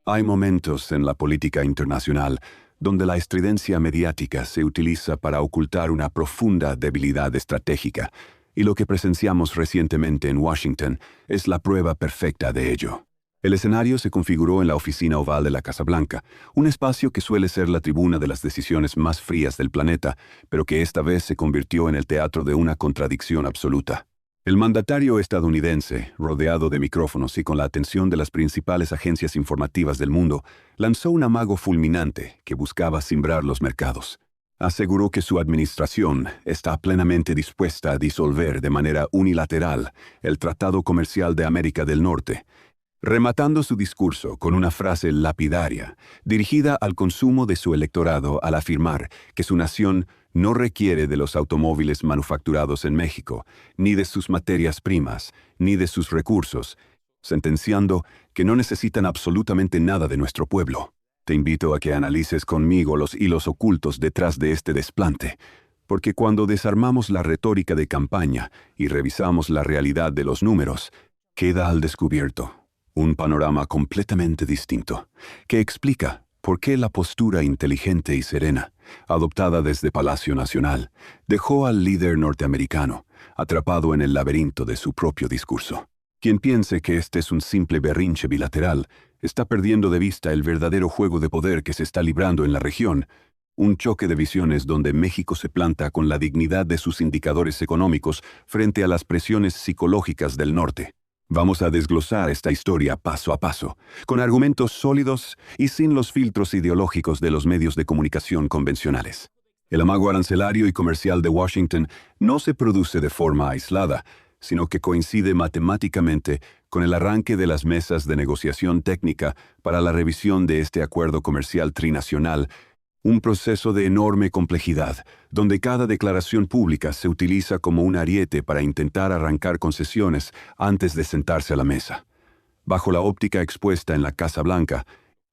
Hay momentos en la política internacional donde la estridencia mediática se utiliza para ocultar una profunda debilidad estratégica, y lo que presenciamos recientemente en Washington es la prueba perfecta de ello. El escenario se configuró en la oficina oval de la Casa Blanca, un espacio que suele ser la tribuna de las decisiones más frías del planeta, pero que esta vez se convirtió en el teatro de una contradicción absoluta. El mandatario estadounidense, rodeado de micrófonos y con la atención de las principales agencias informativas del mundo, lanzó un amago fulminante que buscaba simbrar los mercados. Aseguró que su administración está plenamente dispuesta a disolver de manera unilateral el Tratado Comercial de América del Norte, rematando su discurso con una frase lapidaria, dirigida al consumo de su electorado al afirmar que su nación no requiere de los automóviles manufacturados en México, ni de sus materias primas, ni de sus recursos, sentenciando que no necesitan absolutamente nada de nuestro pueblo. Te invito a que analices conmigo los hilos ocultos detrás de este desplante, porque cuando desarmamos la retórica de campaña y revisamos la realidad de los números, queda al descubierto un panorama completamente distinto, que explica por qué la postura inteligente y serena, adoptada desde Palacio Nacional, dejó al líder norteamericano atrapado en el laberinto de su propio discurso. Quien piense que este es un simple berrinche bilateral, está perdiendo de vista el verdadero juego de poder que se está librando en la región, un choque de visiones donde México se planta con la dignidad de sus indicadores económicos frente a las presiones psicológicas del norte. Vamos a desglosar esta historia paso a paso, con argumentos sólidos y sin los filtros ideológicos de los medios de comunicación convencionales. El amago arancelario y comercial de Washington no se produce de forma aislada, sino que coincide matemáticamente con el arranque de las mesas de negociación técnica para la revisión de este acuerdo comercial trinacional, un proceso de enorme complejidad, donde cada declaración pública se utiliza como un ariete para intentar arrancar concesiones antes de sentarse a la mesa. Bajo la óptica expuesta en la Casa Blanca,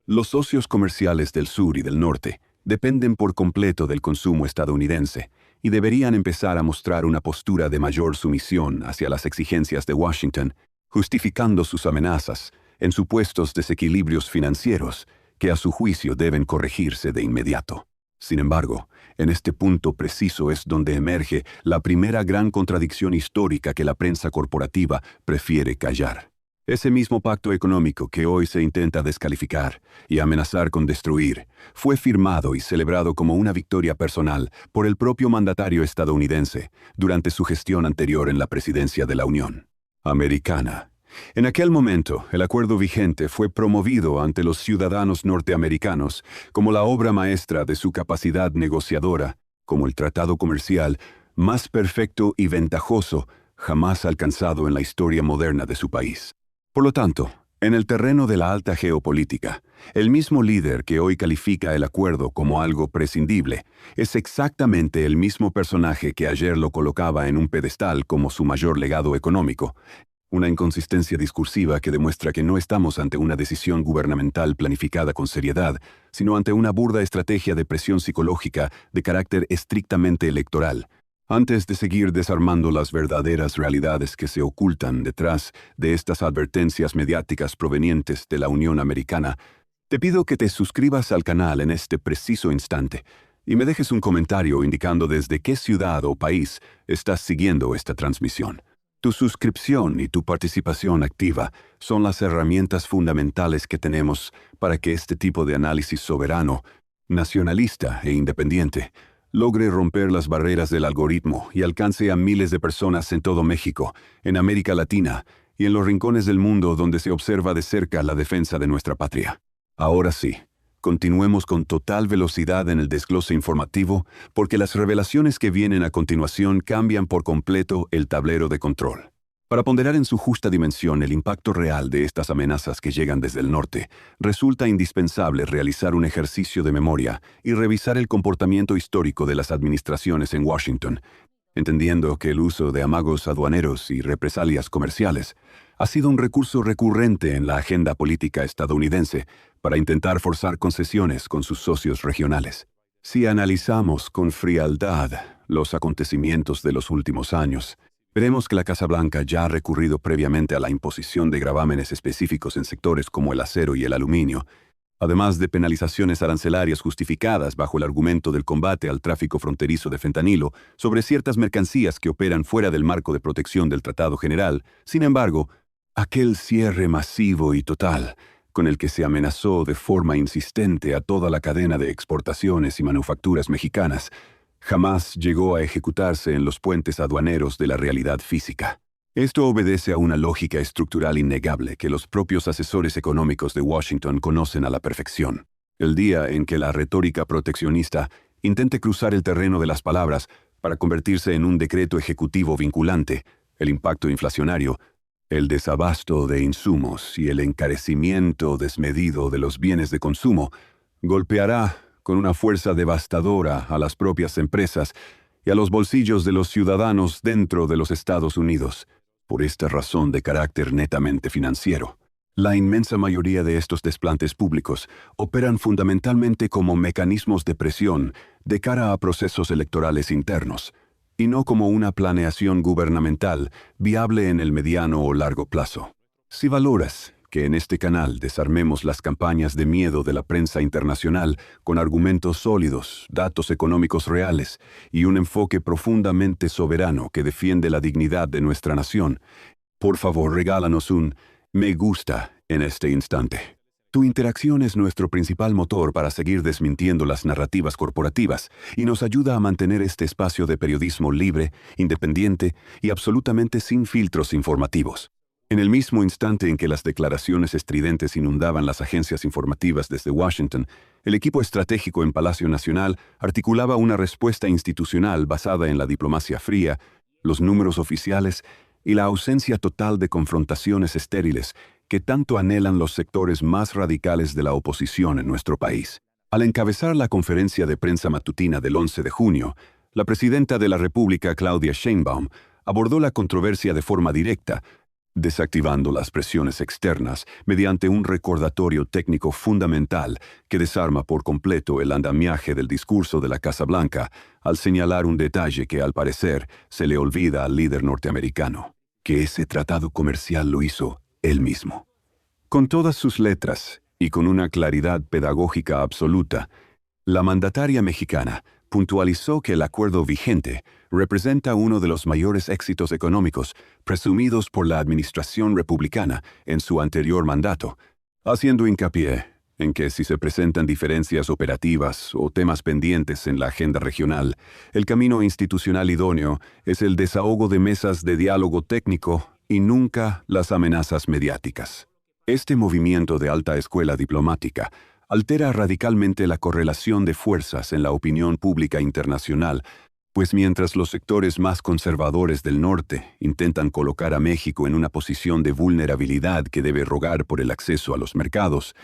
los socios comerciales del sur y del norte dependen por completo del consumo estadounidense y deberían empezar a mostrar una postura de mayor sumisión hacia las exigencias de Washington, justificando sus amenazas en supuestos desequilibrios financieros que a su juicio deben corregirse de inmediato. Sin embargo, en este punto preciso es donde emerge la primera gran contradicción histórica que la prensa corporativa prefiere callar. Ese mismo pacto económico que hoy se intenta descalificar y amenazar con destruir, fue firmado y celebrado como una victoria personal por el propio mandatario estadounidense durante su gestión anterior en la presidencia de la Unión Americana. En aquel momento, el acuerdo vigente fue promovido ante los ciudadanos norteamericanos como la obra maestra de su capacidad negociadora, como el tratado comercial más perfecto y ventajoso jamás alcanzado en la historia moderna de su país. Por lo tanto, en el terreno de la alta geopolítica, el mismo líder que hoy califica el acuerdo como algo prescindible es exactamente el mismo personaje que ayer lo colocaba en un pedestal como su mayor legado económico. Una inconsistencia discursiva que demuestra que no estamos ante una decisión gubernamental planificada con seriedad, sino ante una burda estrategia de presión psicológica de carácter estrictamente electoral. Antes de seguir desarmando las verdaderas realidades que se ocultan detrás de estas advertencias mediáticas provenientes de la Unión Americana, te pido que te suscribas al canal en este preciso instante y me dejes un comentario indicando desde qué ciudad o país estás siguiendo esta transmisión. Tu suscripción y tu participación activa son las herramientas fundamentales que tenemos para que este tipo de análisis soberano, nacionalista e independiente logre romper las barreras del algoritmo y alcance a miles de personas en todo México, en América Latina y en los rincones del mundo donde se observa de cerca la defensa de nuestra patria. Ahora sí, continuemos con total velocidad en el desglose informativo, porque las revelaciones que vienen a continuación cambian por completo el tablero de control. Para ponderar en su justa dimensión el impacto real de estas amenazas que llegan desde el norte, resulta indispensable realizar un ejercicio de memoria y revisar el comportamiento histórico de las administraciones en Washington, entendiendo que el uso de amagos aduaneros y represalias comerciales ha sido un recurso recurrente en la agenda política estadounidense para intentar forzar concesiones con sus socios regionales. Si analizamos con frialdad los acontecimientos de los últimos años, Veremos que la Casa Blanca ya ha recurrido previamente a la imposición de gravámenes específicos en sectores como el acero y el aluminio, además de penalizaciones arancelarias justificadas bajo el argumento del combate al tráfico fronterizo de fentanilo sobre ciertas mercancías que operan fuera del marco de protección del Tratado General. Sin embargo, aquel cierre masivo y total, con el que se amenazó de forma insistente a toda la cadena de exportaciones y manufacturas mexicanas, jamás llegó a ejecutarse en los puentes aduaneros de la realidad física. Esto obedece a una lógica estructural innegable que los propios asesores económicos de Washington conocen a la perfección. El día en que la retórica proteccionista intente cruzar el terreno de las palabras para convertirse en un decreto ejecutivo vinculante, el impacto inflacionario, el desabasto de insumos y el encarecimiento desmedido de los bienes de consumo golpeará con una fuerza devastadora a las propias empresas y a los bolsillos de los ciudadanos dentro de los Estados Unidos, por esta razón de carácter netamente financiero. La inmensa mayoría de estos desplantes públicos operan fundamentalmente como mecanismos de presión de cara a procesos electorales internos, y no como una planeación gubernamental viable en el mediano o largo plazo. Si valoras que en este canal desarmemos las campañas de miedo de la prensa internacional con argumentos sólidos, datos económicos reales y un enfoque profundamente soberano que defiende la dignidad de nuestra nación, por favor regálanos un me gusta en este instante. Tu interacción es nuestro principal motor para seguir desmintiendo las narrativas corporativas y nos ayuda a mantener este espacio de periodismo libre, independiente y absolutamente sin filtros informativos. En el mismo instante en que las declaraciones estridentes inundaban las agencias informativas desde Washington, el equipo estratégico en Palacio Nacional articulaba una respuesta institucional basada en la diplomacia fría, los números oficiales y la ausencia total de confrontaciones estériles que tanto anhelan los sectores más radicales de la oposición en nuestro país. Al encabezar la conferencia de prensa matutina del 11 de junio, la presidenta de la República, Claudia Sheinbaum, abordó la controversia de forma directa, desactivando las presiones externas mediante un recordatorio técnico fundamental que desarma por completo el andamiaje del discurso de la Casa Blanca al señalar un detalle que al parecer se le olvida al líder norteamericano, que ese tratado comercial lo hizo él mismo. Con todas sus letras y con una claridad pedagógica absoluta, la mandataria mexicana puntualizó que el acuerdo vigente representa uno de los mayores éxitos económicos presumidos por la administración republicana en su anterior mandato, haciendo hincapié en que si se presentan diferencias operativas o temas pendientes en la agenda regional, el camino institucional idóneo es el desahogo de mesas de diálogo técnico y nunca las amenazas mediáticas. Este movimiento de alta escuela diplomática altera radicalmente la correlación de fuerzas en la opinión pública internacional, pues mientras los sectores más conservadores del norte intentan colocar a México en una posición de vulnerabilidad que debe rogar por el acceso a los mercados,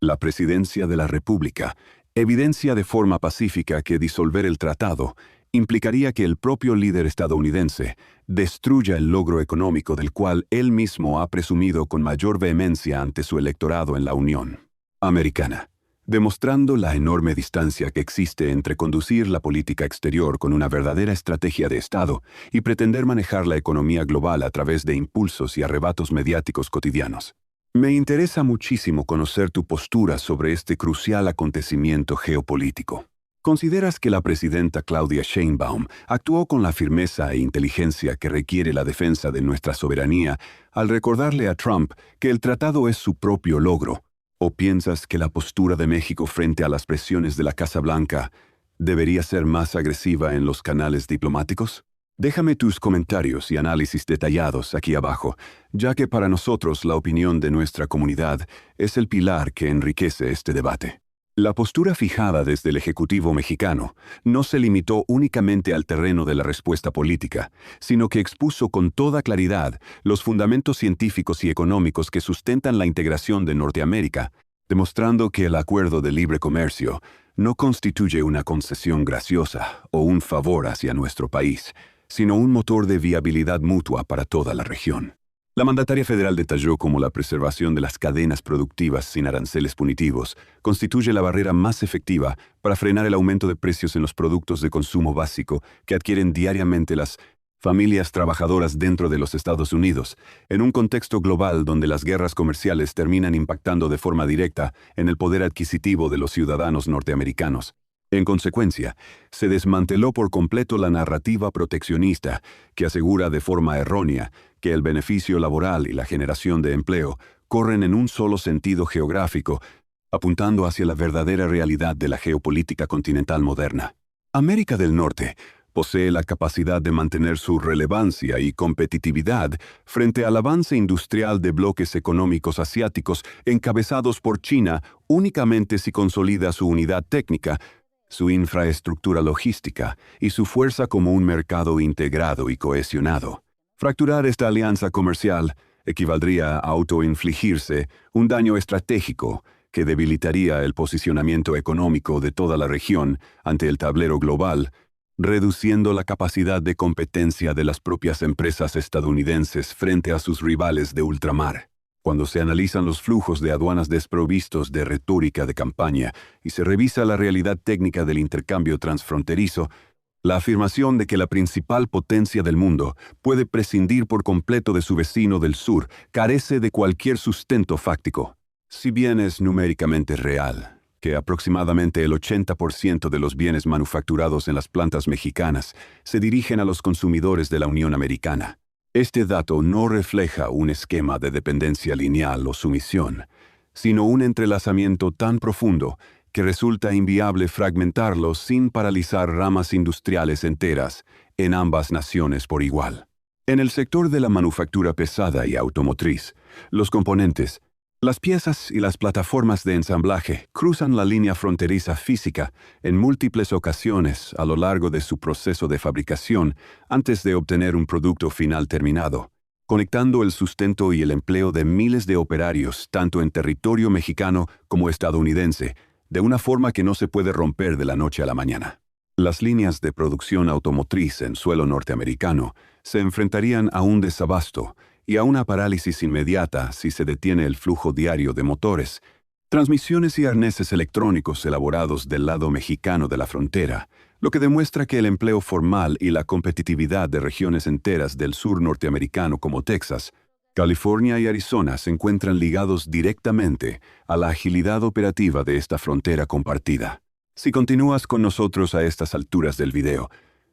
la presidencia de la República evidencia de forma pacífica que disolver el tratado implicaría que el propio líder estadounidense destruya el logro económico del cual él mismo ha presumido con mayor vehemencia ante su electorado en la Unión Americana, demostrando la enorme distancia que existe entre conducir la política exterior con una verdadera estrategia de Estado y pretender manejar la economía global a través de impulsos y arrebatos mediáticos cotidianos. Me interesa muchísimo conocer tu postura sobre este crucial acontecimiento geopolítico. ¿Consideras que la presidenta Claudia Sheinbaum actuó con la firmeza e inteligencia que requiere la defensa de nuestra soberanía al recordarle a Trump que el tratado es su propio logro? ¿O piensas que la postura de México frente a las presiones de la Casa Blanca debería ser más agresiva en los canales diplomáticos? Déjame tus comentarios y análisis detallados aquí abajo, ya que para nosotros la opinión de nuestra comunidad es el pilar que enriquece este debate. La postura fijada desde el Ejecutivo mexicano no se limitó únicamente al terreno de la respuesta política, sino que expuso con toda claridad los fundamentos científicos y económicos que sustentan la integración de Norteamérica, demostrando que el acuerdo de libre comercio no constituye una concesión graciosa o un favor hacia nuestro país, sino un motor de viabilidad mutua para toda la región. La mandataria federal detalló cómo la preservación de las cadenas productivas sin aranceles punitivos constituye la barrera más efectiva para frenar el aumento de precios en los productos de consumo básico que adquieren diariamente las familias trabajadoras dentro de los Estados Unidos, en un contexto global donde las guerras comerciales terminan impactando de forma directa en el poder adquisitivo de los ciudadanos norteamericanos. En consecuencia, se desmanteló por completo la narrativa proteccionista que asegura de forma errónea que el beneficio laboral y la generación de empleo corren en un solo sentido geográfico, apuntando hacia la verdadera realidad de la geopolítica continental moderna. América del Norte posee la capacidad de mantener su relevancia y competitividad frente al avance industrial de bloques económicos asiáticos encabezados por China únicamente si consolida su unidad técnica, su infraestructura logística y su fuerza como un mercado integrado y cohesionado. Fracturar esta alianza comercial equivaldría a autoinfligirse un daño estratégico que debilitaría el posicionamiento económico de toda la región ante el tablero global, reduciendo la capacidad de competencia de las propias empresas estadounidenses frente a sus rivales de ultramar. Cuando se analizan los flujos de aduanas desprovistos de retórica de campaña y se revisa la realidad técnica del intercambio transfronterizo, la afirmación de que la principal potencia del mundo puede prescindir por completo de su vecino del sur carece de cualquier sustento fáctico. Si bien es numéricamente real que aproximadamente el 80% de los bienes manufacturados en las plantas mexicanas se dirigen a los consumidores de la Unión Americana, este dato no refleja un esquema de dependencia lineal o sumisión, sino un entrelazamiento tan profundo que resulta inviable fragmentarlo sin paralizar ramas industriales enteras en ambas naciones por igual. En el sector de la manufactura pesada y automotriz, los componentes, las piezas y las plataformas de ensamblaje cruzan la línea fronteriza física en múltiples ocasiones a lo largo de su proceso de fabricación antes de obtener un producto final terminado, conectando el sustento y el empleo de miles de operarios tanto en territorio mexicano como estadounidense, de una forma que no se puede romper de la noche a la mañana. Las líneas de producción automotriz en suelo norteamericano se enfrentarían a un desabasto y a una parálisis inmediata si se detiene el flujo diario de motores, transmisiones y arneses electrónicos elaborados del lado mexicano de la frontera, lo que demuestra que el empleo formal y la competitividad de regiones enteras del sur norteamericano como Texas, California y Arizona se encuentran ligados directamente a la agilidad operativa de esta frontera compartida. Si continúas con nosotros a estas alturas del video,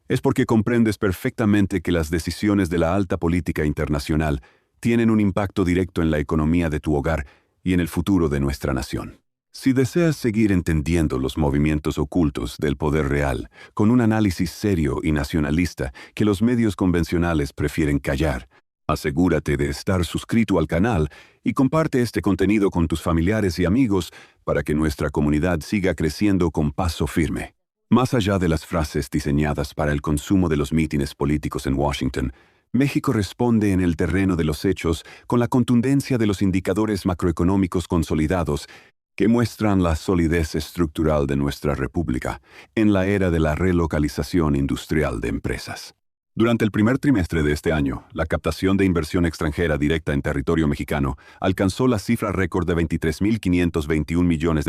es porque comprendes perfectamente que las decisiones de la alta política internacional tienen un impacto directo en la economía de tu hogar y en el futuro de nuestra nación. Si deseas seguir entendiendo los movimientos ocultos del poder real con un análisis serio y nacionalista que los medios convencionales prefieren callar, asegúrate de estar suscrito al canal y comparte este contenido con tus familiares y amigos para que nuestra comunidad siga creciendo con paso firme. Más allá de las frases diseñadas para el consumo de los mítines políticos en Washington, México responde en el terreno de los hechos con la contundencia de los indicadores macroeconómicos consolidados que muestran la solidez estructural de nuestra república en la era de la relocalización industrial de empresas. Durante el primer trimestre de este año, la captación de inversión extranjera directa en territorio mexicano alcanzó la cifra récord de $23.521 millones,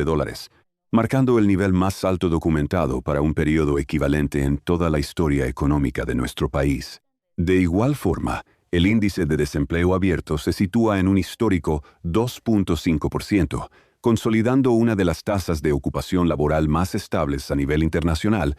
marcando el nivel más alto documentado para un periodo equivalente en toda la historia económica de nuestro país. De igual forma, el índice de desempleo abierto se sitúa en un histórico 2.5%, consolidando una de las tasas de ocupación laboral más estables a nivel internacional,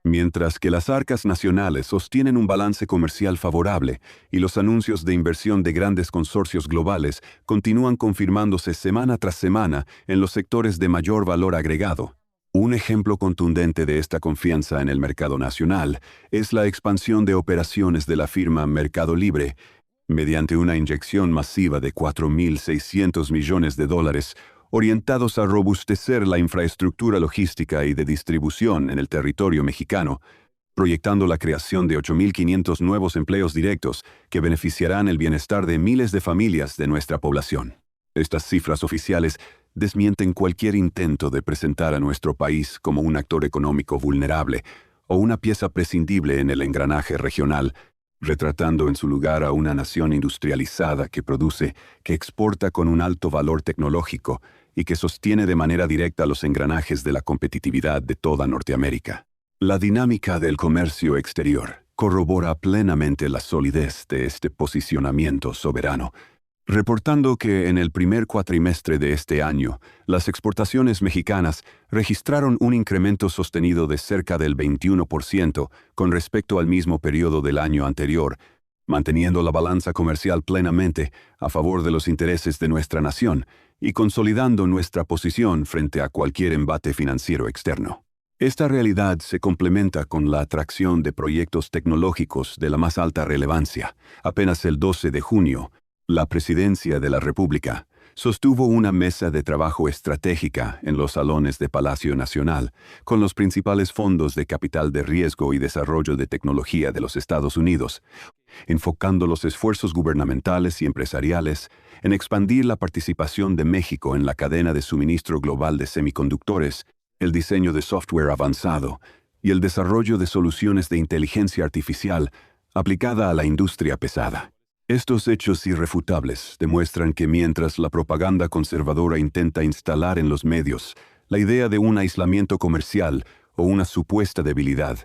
mientras que las arcas nacionales sostienen un balance comercial favorable y los anuncios de inversión de grandes consorcios globales continúan confirmándose semana tras semana en los sectores de mayor valor agregado. Un ejemplo contundente de esta confianza en el mercado nacional es la expansión de operaciones de la firma Mercado Libre, mediante una inyección masiva de $4.600 millones, orientados a robustecer la infraestructura logística y de distribución en el territorio mexicano, proyectando la creación de 8.500 nuevos empleos directos que beneficiarán el bienestar de miles de familias de nuestra población. Estas cifras oficiales desmienten cualquier intento de presentar a nuestro país como un actor económico vulnerable o una pieza prescindible en el engranaje regional, retratando en su lugar a una nación industrializada que produce, que exporta con un alto valor tecnológico y que sostiene de manera directa los engranajes de la competitividad de toda Norteamérica. La dinámica del comercio exterior corrobora plenamente la solidez de este posicionamiento soberano, reportando que en el primer cuatrimestre de este año, las exportaciones mexicanas registraron un incremento sostenido de cerca del 21% con respecto al mismo periodo del año anterior, manteniendo la balanza comercial plenamente a favor de los intereses de nuestra nación y consolidando nuestra posición frente a cualquier embate financiero externo. Esta realidad se complementa con la atracción de proyectos tecnológicos de la más alta relevancia. Apenas el 12 de junio, la Presidencia de la República sostuvo una mesa de trabajo estratégica en los salones de Palacio Nacional con los principales fondos de capital de riesgo y desarrollo de tecnología de los Estados Unidos, enfocando los esfuerzos gubernamentales y empresariales en expandir la participación de México en la cadena de suministro global de semiconductores, el diseño de software avanzado y el desarrollo de soluciones de inteligencia artificial aplicada a la industria pesada. Estos hechos irrefutables demuestran que mientras la propaganda conservadora intenta instalar en los medios la idea de un aislamiento comercial o una supuesta debilidad,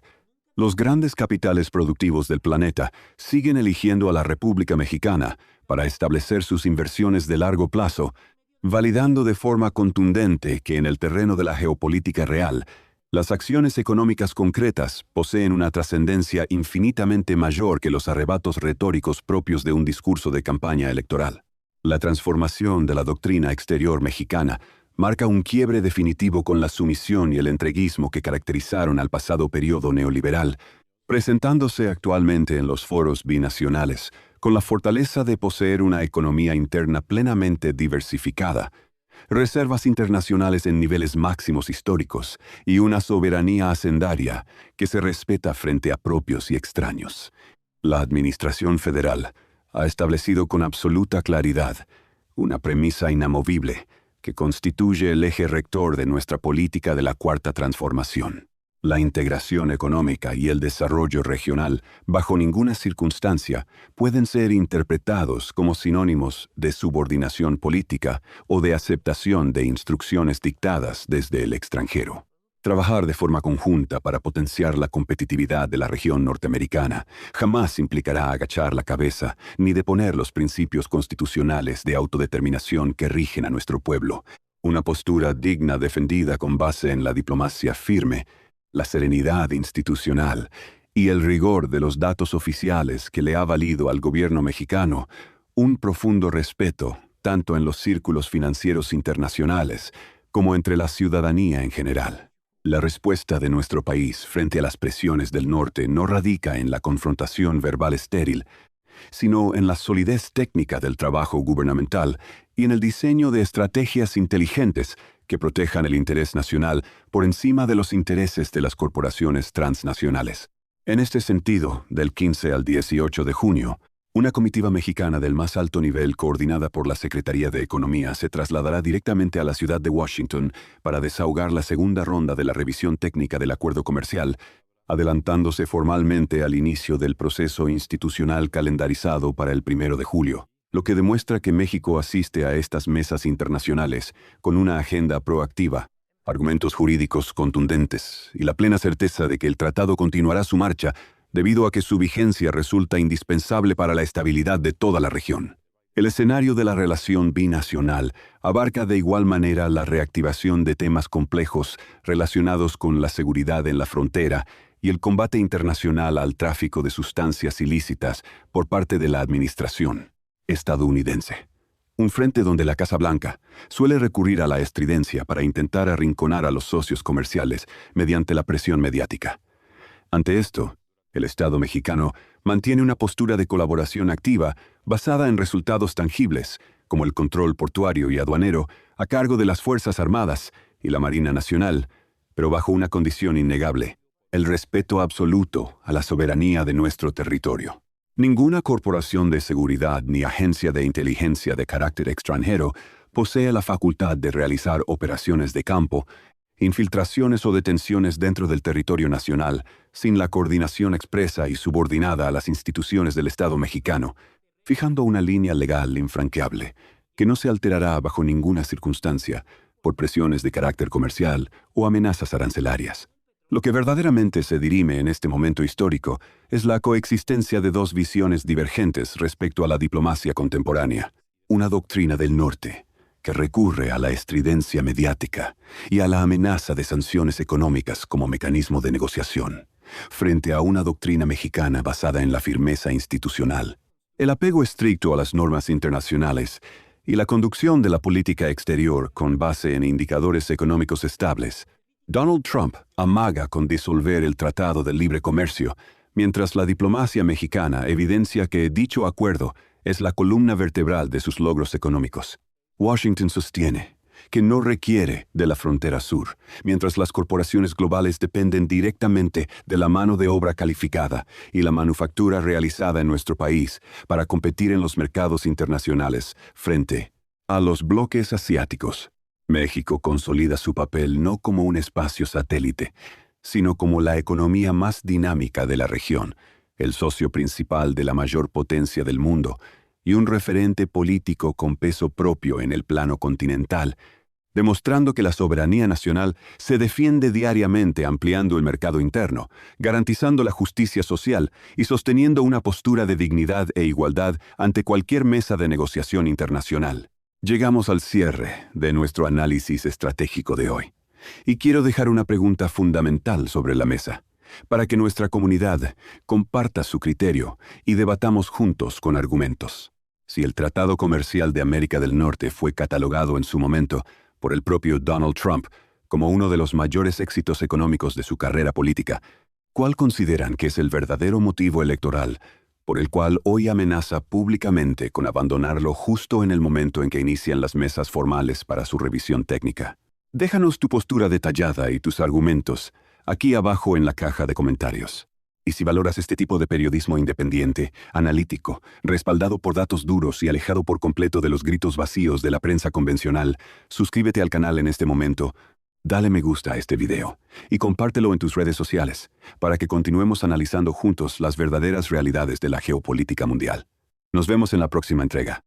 los grandes capitales productivos del planeta siguen eligiendo a la República Mexicana para establecer sus inversiones de largo plazo, validando de forma contundente que en el terreno de la geopolítica real, las acciones económicas concretas poseen una trascendencia infinitamente mayor que los arrebatos retóricos propios de un discurso de campaña electoral. La transformación de la doctrina exterior mexicana marca un quiebre definitivo con la sumisión y el entreguismo que caracterizaron al pasado periodo neoliberal, presentándose actualmente en los foros binacionales, con la fortaleza de poseer una economía interna plenamente diversificada, reservas internacionales en niveles máximos históricos y una soberanía hacendaria que se respeta frente a propios y extraños. La Administración Federal ha establecido con absoluta claridad una premisa inamovible que constituye el eje rector de nuestra política de la Cuarta Transformación. La integración económica y el desarrollo regional, bajo ninguna circunstancia, pueden ser interpretados como sinónimos de subordinación política o de aceptación de instrucciones dictadas desde el extranjero. Trabajar de forma conjunta para potenciar la competitividad de la región norteamericana jamás implicará agachar la cabeza ni deponer los principios constitucionales de autodeterminación que rigen a nuestro pueblo. Una postura digna defendida con base en la diplomacia firme, la serenidad institucional y el rigor de los datos oficiales que le ha valido al gobierno mexicano un profundo respeto tanto en los círculos financieros internacionales como entre la ciudadanía en general. La respuesta de nuestro país frente a las presiones del norte no radica en la confrontación verbal estéril, sino en la solidez técnica del trabajo gubernamental y en el diseño de estrategias inteligentes que protejan el interés nacional por encima de los intereses de las corporaciones transnacionales. En este sentido, del 15 al 18 de junio, una comitiva mexicana del más alto nivel coordinada por la Secretaría de Economía se trasladará directamente a la ciudad de Washington para desahogar la segunda ronda de la revisión técnica del acuerdo comercial, adelantándose formalmente al inicio del proceso institucional calendarizado para el 1 de julio. Lo que demuestra que México asiste a estas mesas internacionales con una agenda proactiva, argumentos jurídicos contundentes y la plena certeza de que el tratado continuará su marcha debido a que su vigencia resulta indispensable para la estabilidad de toda la región. El escenario de la relación binacional abarca de igual manera la reactivación de temas complejos relacionados con la seguridad en la frontera y el combate internacional al tráfico de sustancias ilícitas por parte de la administración estadounidense. Un frente donde la Casa Blanca suele recurrir a la estridencia para intentar arrinconar a los socios comerciales mediante la presión mediática. Ante esto, el Estado mexicano mantiene una postura de colaboración activa basada en resultados tangibles, como el control portuario y aduanero a cargo de las Fuerzas Armadas y la Marina Nacional, pero bajo una condición innegable: el respeto absoluto a la soberanía de nuestro territorio. Ninguna corporación de seguridad ni agencia de inteligencia de carácter extranjero posee la facultad de realizar operaciones de campo, infiltraciones o detenciones dentro del territorio nacional sin la coordinación expresa y subordinada a las instituciones del Estado mexicano, fijando una línea legal infranqueable que no se alterará bajo ninguna circunstancia por presiones de carácter comercial o amenazas arancelarias. Lo que verdaderamente se dirime en este momento histórico es la coexistencia de dos visiones divergentes respecto a la diplomacia contemporánea. Una doctrina del norte, que recurre a la estridencia mediática y a la amenaza de sanciones económicas como mecanismo de negociación, frente a una doctrina mexicana basada en la firmeza institucional, el apego estricto a las normas internacionales y la conducción de la política exterior con base en indicadores económicos estables. Donald Trump amaga con disolver el Tratado de Libre Comercio, mientras la diplomacia mexicana evidencia que dicho acuerdo es la columna vertebral de sus logros económicos. Washington sostiene que no requiere de la frontera sur, mientras las corporaciones globales dependen directamente de la mano de obra calificada y la manufactura realizada en nuestro país para competir en los mercados internacionales frente a los bloques asiáticos. México consolida su papel no como un espacio satélite, sino como la economía más dinámica de la región, el socio principal de la mayor potencia del mundo y un referente político con peso propio en el plano continental, demostrando que la soberanía nacional se defiende diariamente ampliando el mercado interno, garantizando la justicia social y sosteniendo una postura de dignidad e igualdad ante cualquier mesa de negociación internacional. Llegamos al cierre de nuestro análisis estratégico de hoy, y quiero dejar una pregunta fundamental sobre la mesa, para que nuestra comunidad comparta su criterio y debatamos juntos con argumentos. Si el Tratado Comercial de América del Norte fue catalogado en su momento por el propio Donald Trump como uno de los mayores éxitos económicos de su carrera política, ¿cuál consideran que es el verdadero motivo electoral por el cual hoy amenaza públicamente con abandonarlo justo en el momento en que inician las mesas formales para su revisión técnica? Déjanos tu postura detallada y tus argumentos aquí abajo en la caja de comentarios. Y si valoras este tipo de periodismo independiente, analítico, respaldado por datos duros y alejado por completo de los gritos vacíos de la prensa convencional, suscríbete al canal en este momento, dale me gusta a este video y compártelo en tus redes sociales para que continuemos analizando juntos las verdaderas realidades de la geopolítica mundial. Nos vemos en la próxima entrega.